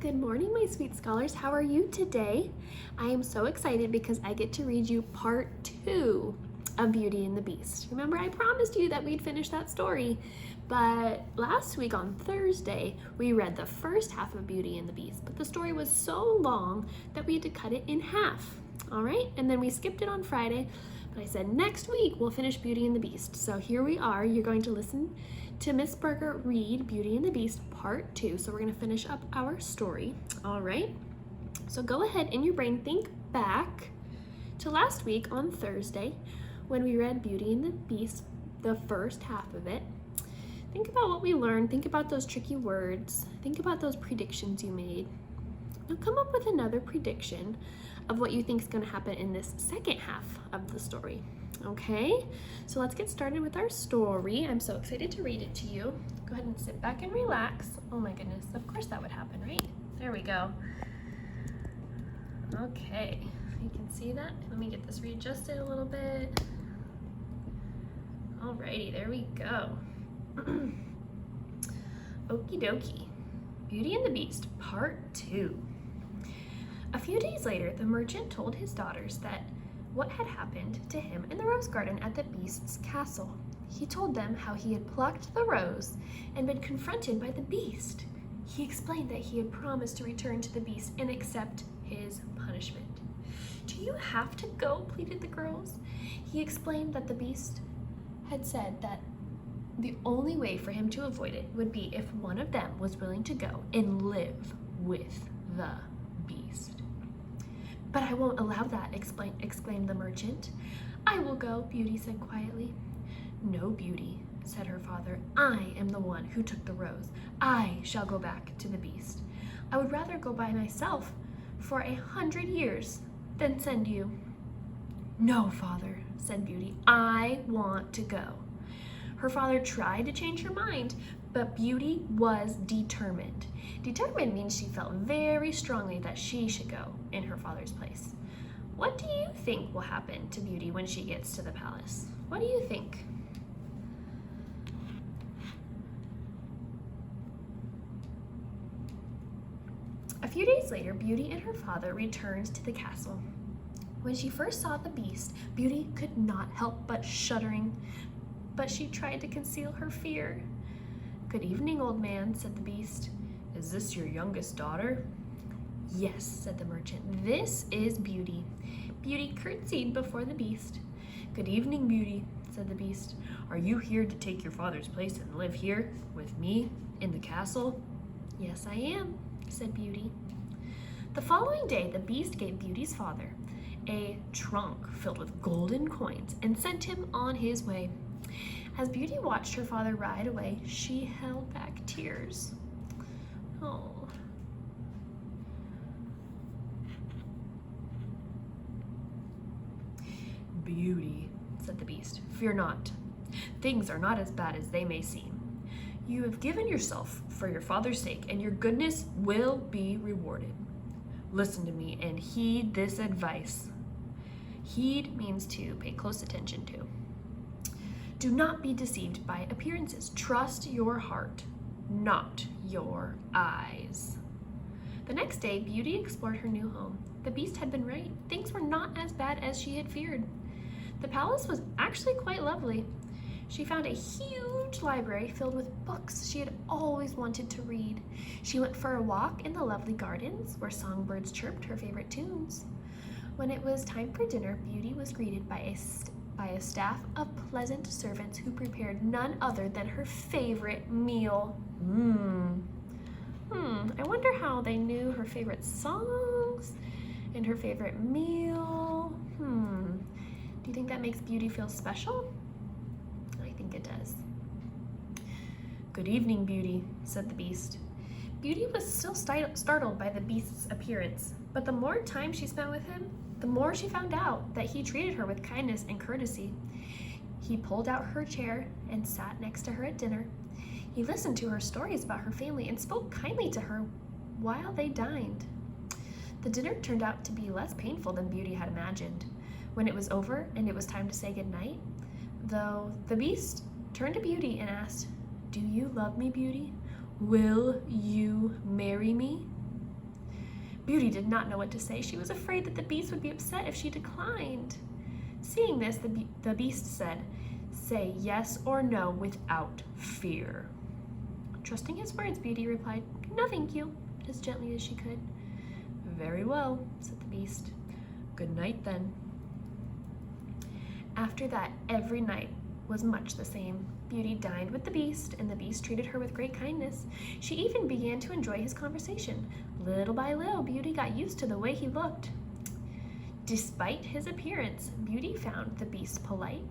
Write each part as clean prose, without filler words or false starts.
Good morning, my sweet scholars. How are you today? I am so excited because I get to read you part 2 of Beauty and the Beast. Remember, I promised you that we'd finish that story, but last week on Thursday, we read the first half of Beauty and the Beast, but the story was so long that we had to cut it in half. All right, and then we skipped it on Friday, but I said next week we'll finish Beauty and the Beast. So here we are. You're going to listen to Miss Berger read Beauty and the Beast part 2. So we're going to finish up our story. All right. So go ahead in your brain, think back to last week on Thursday when we read Beauty and the Beast, the first half of it. Think about what we learned. Think about those tricky words. Think about those predictions you made. Now come up with another prediction of what you think is going to happen in this second half of the story. Okay, so let's get started with our story. I'm so excited to read it to you. Go ahead and sit back and relax. Oh my goodness, of course that would happen, right? There we go. Okay, you can see that. Let me get this readjusted a little bit. Alrighty, there we go. Okie dokie. Beauty and the Beast, part 2. A few days later, the merchant told his daughters that what had happened to him in the rose garden at the Beast's castle. He told them how he had plucked the rose and been confronted by the Beast. He explained that he had promised to return to the Beast and accept his punishment. "Do you have to go?" pleaded the girls. He explained that the Beast had said that the only way for him to avoid it would be if one of them was willing to go and live with the Beast. "But I won't allow that," exclaimed the merchant. "I will go," Beauty said quietly. "No, Beauty," said her father. "I am the one who took the rose. I shall go back to the Beast. I would rather go by myself for 100 years than send you." "No, father," said Beauty. "I want to go." Her father tried to change her mind, but Beauty was determined. Determined means she felt very strongly that she should go in her father's place. What do you think will happen to Beauty when she gets to the palace? What do you think? A few days later, Beauty and her father returned to the castle. When she first saw the Beast, Beauty could not help but shuddering, but she tried to conceal her fear. "Good evening, old man," said the Beast. "Is this your youngest daughter?" "Yes," said the merchant. "This is Beauty." Beauty curtsied before the Beast. "Good evening, Beauty," said the Beast. "Are you here to take your father's place and live here with me in the castle?" "Yes, I am," said Beauty. The following day, the Beast gave Beauty's father a trunk filled with golden coins and sent him on his way. As Beauty watched her father ride away, she held back tears. Oh. "Beauty," said the Beast, "fear not. Things are not as bad as they may seem. You have given yourself for your father's sake, and your goodness will be rewarded. Listen to me and heed this advice." Heed means to pay close attention to. "Do not be deceived by appearances. Trust your heart, not your eyes." The next day, Beauty explored her new home. The Beast had been right. Things were not as bad as she had feared. The palace was actually quite lovely. She found a huge library filled with books she had always wanted to read. She went for a walk in the lovely gardens where songbirds chirped her favorite tunes. When it was time for dinner, Beauty was greeted by a staff of pleasant servants who prepared none other than her favorite meal. I wonder how they knew her favorite songs and her favorite meal. Do you think that makes Beauty feel special? I think it does. "Good evening, Beauty," said the Beast. Beauty was still startled by the Beast's appearance, but the more time she spent with him, the more she found out that he treated her with kindness and courtesy. He pulled out her chair and sat next to her at dinner. He listened to her stories about her family and spoke kindly to her while they dined. The dinner turned out to be less painful than Beauty had imagined. When it was over and it was time to say goodnight, though, the Beast turned to Beauty and asked, "Do you love me, Beauty? Will you marry me?" Beauty did not know what to say. She was afraid that the beast would be upset if she declined. Seeing this, the beast said, "Say yes or no without fear." Trusting his words, Beauty replied, "No, thank you," as gently as she could. "Very well," said the beast. "Good night, then." After that, every night was much the same. Beauty dined with the beast, and the beast treated her with great kindness. She even began to enjoy his conversation. Little by little, Beauty got used to the way he looked. Despite his appearance, Beauty found the beast polite,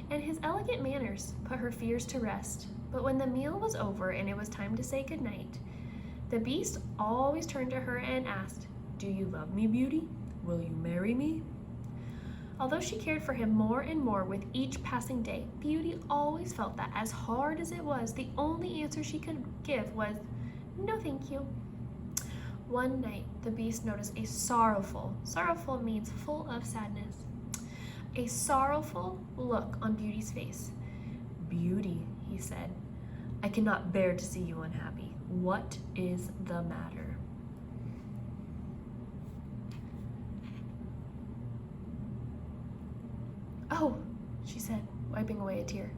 and his elegant manners put her fears to rest. But when the meal was over and it was time to say goodnight, the beast always turned to her and asked, "Do you love me, Beauty? Will you marry me?" Although she cared for him more and more with each passing day, Beauty always felt that as hard as it was, the only answer she could give was, "No, thank you." One night, the beast noticed a sorrowful means full of sadness, a sorrowful look on Beauty's face. "Beauty," he said, "I cannot bear to see you unhappy. What is the matter?" "Oh," she said, wiping away a tear,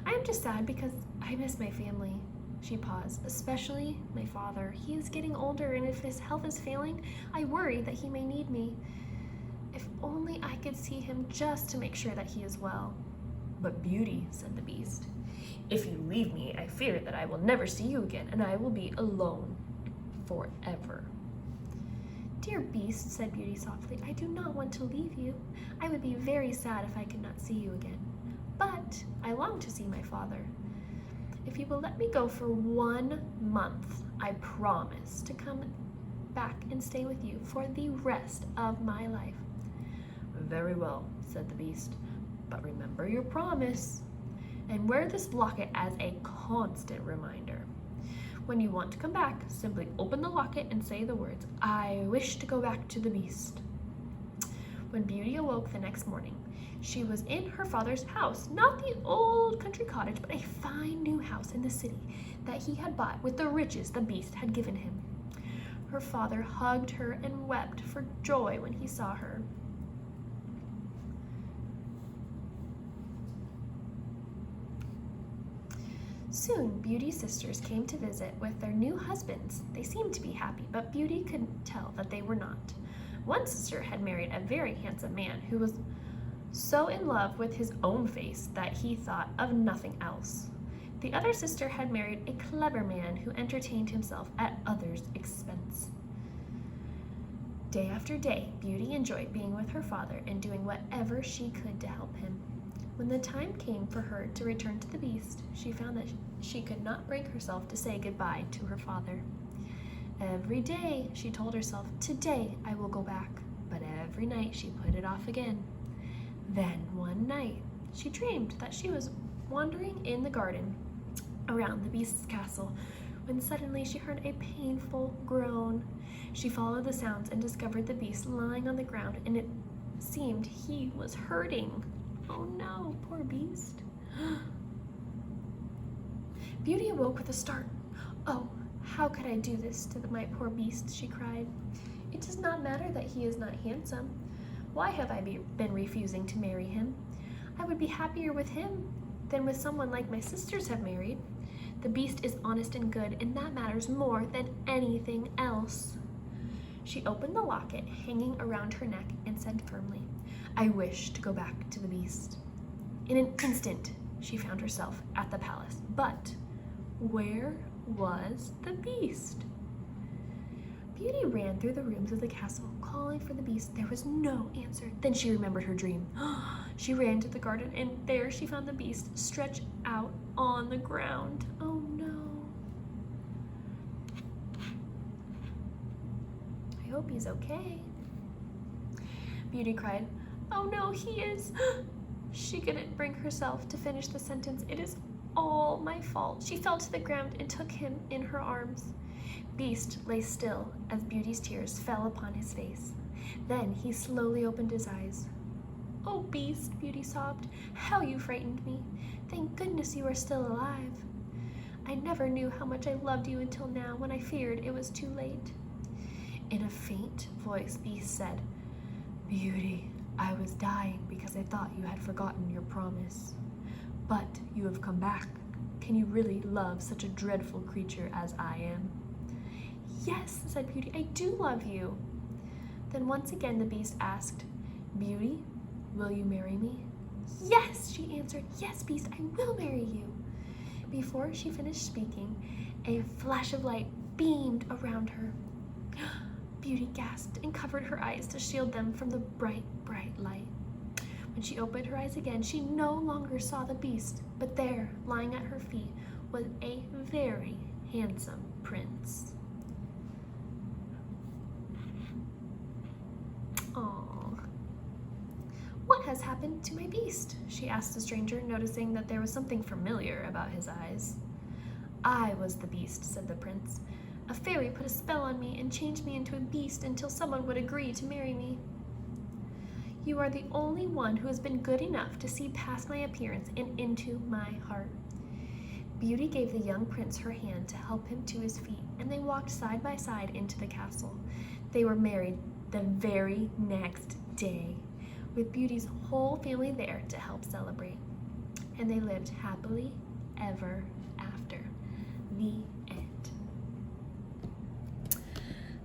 "I am just sad because I miss my family." She paused, "Especially my father. He is getting older, and if his health is failing, I worry that he may need me. If only I could see him just to make sure that he is well." "But Beauty," said the beast, "if you leave me, I fear that I will never see you again, and I will be alone forever." "Dear beast," said Beauty softly, "I do not want to leave you. I would be very sad if I could not see you again. But I long to see my father. If you will let me go for 1 month, I promise to come back and stay with you for the rest of my life." "Very well," said the beast, "but remember your promise, and wear this locket as a constant reminder. When you want to come back, simply open the locket and say the words, 'I wish to go back to the beast.'" When Beauty awoke the next morning, she was in her father's house, not the old country cottage, but a fine new house in the city that he had bought with the riches the beast had given him. Her father hugged her and wept for joy when he saw her. Soon, Beauty's sisters came to visit with their new husbands. They seemed to be happy, but Beauty could tell that they were not. One sister had married a very handsome man who was so in love with his own face that he thought of nothing else. The other sister had married a clever man who entertained himself at others' expense. Day after day, Beauty enjoyed being with her father and doing whatever she could to help him. When the time came for her to return to the beast, she found that she could not bring herself to say goodbye to her father. Every day, she told herself, "Today I will go back," but every night she put it off again. Then one night, she dreamed that she was wandering in the garden around the beast's castle when suddenly she heard a painful groan. She followed the sounds and discovered the beast lying on the ground, and it seemed he was hurting. Oh no, poor beast. Beauty awoke with a start. "Oh, how could I do this to my poor beast?" she cried. "It does not matter that he is not handsome. Why have I been refusing to marry him? I would be happier with him than with someone like my sisters have married. The beast is honest and good, and that matters more than anything else." She opened the locket hanging around her neck and said firmly, "I wish to go back to the beast." In an instant, she found herself at the palace. But where was the beast? Beauty ran through the rooms of the castle, calling for the beast. There was no answer. Then she remembered her dream. She ran to the garden, and there she found the beast stretched out on the ground. Oh no. "I hope he's okay," Beauty cried. "Oh no, he is." She couldn't bring herself to finish the sentence. "It is all my fault." She fell to the ground and took him in her arms. Beast lay still as Beauty's tears fell upon his face. Then he slowly opened his eyes. "Oh, Beast," Beauty sobbed, "how you frightened me. Thank goodness you are still alive. I never knew how much I loved you until now, when I feared it was too late. In a faint voice, Beast said, "Beauty, I was dying because I thought you had forgotten your promise. But you have come back. Can you really love such a dreadful creature as I am?" "Yes," said Beauty, "I do love you." Then once again the Beast asked, "Beauty, will you marry me?" "Yes," she answered. "Yes, Beast, I will marry you." Before she finished speaking, a flash of light beamed around her. Beauty gasped and covered her eyes to shield them from the bright, bright light. When she opened her eyes again, she no longer saw the Beast, but there, lying at her feet, was a very handsome prince. Aww. "What has happened to my Beast?" she asked the stranger, noticing that there was something familiar about his eyes. "I was the Beast," said the prince. "A fairy put a spell on me and changed me into a beast until someone would agree to marry me. You are the only one who has been good enough to see past my appearance and into my heart." Beauty gave the young prince her hand to help him to his feet, and they walked side by side into the castle. They were married the very next day, with Beauty's whole family there to help celebrate. And they lived happily ever after. The end.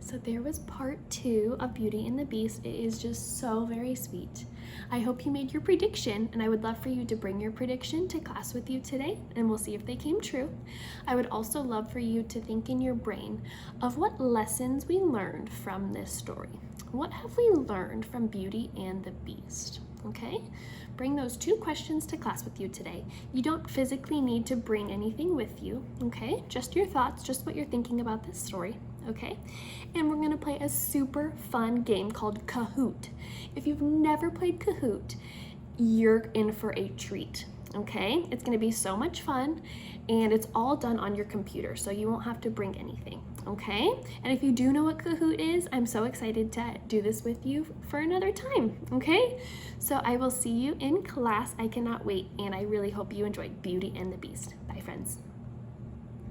So there was part 2 of Beauty and the Beast. It is just so very sweet. I hope you made your prediction, and I would love for you to bring your prediction to class with you today, and we'll see if they came true. I would also love for you to think in your brain of what lessons we learned from this story. What have we learned from Beauty and the Beast? Okay? Bring those 2 questions to class with you today. You don't physically need to bring anything with you, okay? Just your thoughts, just what you're thinking about this story, okay? And we're gonna play a super fun game called Kahoot. If you've never played Kahoot, you're in for a treat, okay? It's gonna be so much fun, and it's all done on your computer, so you won't have to bring anything, okay? And if you do know what Kahoot is, I'm so excited to do this with you for another time, okay? So I will see you in class. I cannot wait, and I really hope you enjoyed Beauty and the Beast. Bye, friends.